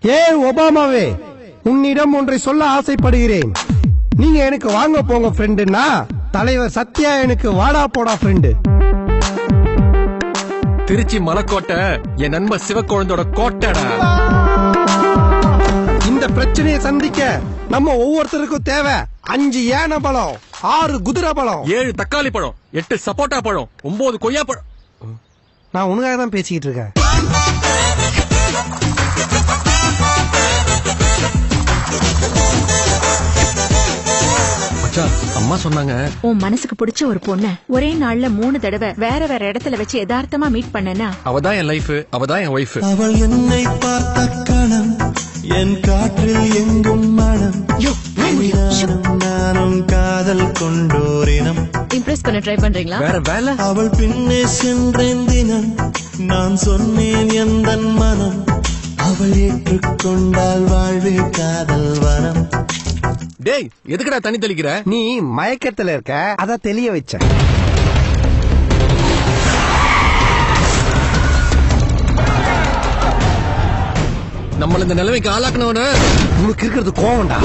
ஏ ஒபாமாவே, உன்னிடம் ஒன்றை சொல்ல ஆசைப்படுகிறேன். நீங்க எனக்கு வாங்க போங்க ஃப்ரெண்டுன்னா, தலைவர் சத்யா எனக்கு வாடா போடா ஃப்ரெண்டு. திருச்சி மலைக்கோட்டை என் நண்பர் சிவக்கோழந்தோட கோட்டைடா. இந்த பிரச்சனையை சந்திக்க நம்ம ஒவ்வொருத்தருக்கும் தேவை 5 யானை பழம், 6 குதிரை பழம், 7 தக்காளி பழம், 8 சப்போட்டா பழம், 9 கொய்யா பழம். நான் உனக்காக தான் பேசிக்கிட்டு இருக்கேன். அம்மா சொன்னாங்க, உன் மனசுக்கு பிடிச்ச ஒரு பொண்ண ஒரே நாள்ல 3 தடவை வேற வேற இடத்துல வச்சு யதார்த்தமா மீட் பண்ணனா அவதான் என் லைஃப், அவதான் என் ஒய்ஃப். அவள் என்னை பார்த்த கணம், என் காற்றில் எங்கும் மனம், நானும் காதல் கொண்டோரினம். இம்ப்ரெஸ் பண்ண ட்ரை பண்றீங்களா? வேற வேலை. அவள் பின்னே சென்றேன் தினம், நான் சொன்னேன் எந்தன் மனம், அவள் ஏற்றுக்கொண்டால் வாழ்வே காதல் வனம். டேய், எதுக்குடா தண்ணி தெளிக்கிற? நீ மயக்கத்துல இருக்க, அத தெளிய வச்ச. நம்மள இந்த நிலைமைக்கு ஆளாக்குனவன உனக்கு இருக்கிறது கோவம்டா.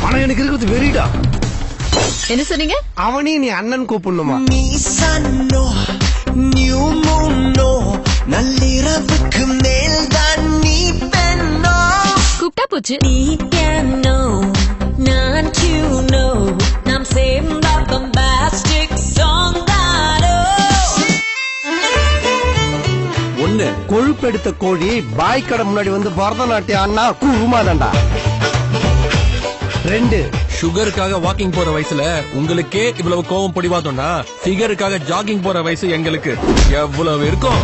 ஆனா எனக்கு இருக்கிறது வெறிடா. என்ன சொன்னீங்க? அவனையும் நீ அண்ணன் கூப்பிடணுமா? நீ சன்னோ நியூ மூனோ, நள்ளிரவுக்கு மேல் தான் நீ பெண்ணோ. கூப்பிட்டா போச்சு. நீ piano, நான் tuno, நாம் சேர்ந்தா bombastic song தானோ. ஒண்ணு, கொழுப்பெடுத்த கோழி பாய் கடை முன்னாடி வந்து பரதநாட்டியம் அண்ணா குருமாதண்டா. 2, சுகருக்காக வாக்கிங் போற வயசுல உங்களுக்கே இவ்வளவு கோவம் பிடிவாதோம்னா, ஃபிகருக்காக ஜாகிங் போற வயசு எங்களுக்கு எவ்வளவு இருக்கும்?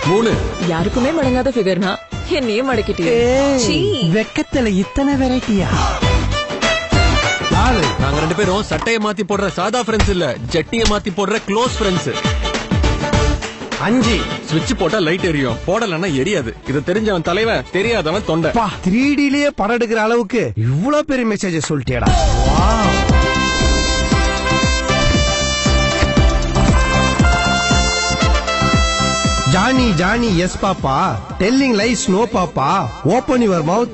3, யாருக்குமே மடங்காத ஃபிகர்னா என்னையே மடக்கிட்டே. வெக்கத்துல இத்தனை வெரைட்டியா? 4, நாங்க 2 பேரும் சட்டையை மாத்தி போடுற சாதா ஃப்ரெண்ட்ஸ் இல்ல, ஜட்டியை மாத்தி போடுற க்ளோஸ் ஃப்ரெண்ட்ஸ். 5, ஸ்விட்ச் போட்டா லைட் எரியும், போடலன்னா எரியாது. இது தெரிஞ்சவன் தலைவன், தெரியாதவன் தொண்டை. 3Dலயே படம் எடுக்கிற அளவுக்கு இவ்வளவு பெரிய message சொல்லிட்டியடா. Johnny, Johnny, yes papa. Telling lies, no papa. Open your mouth.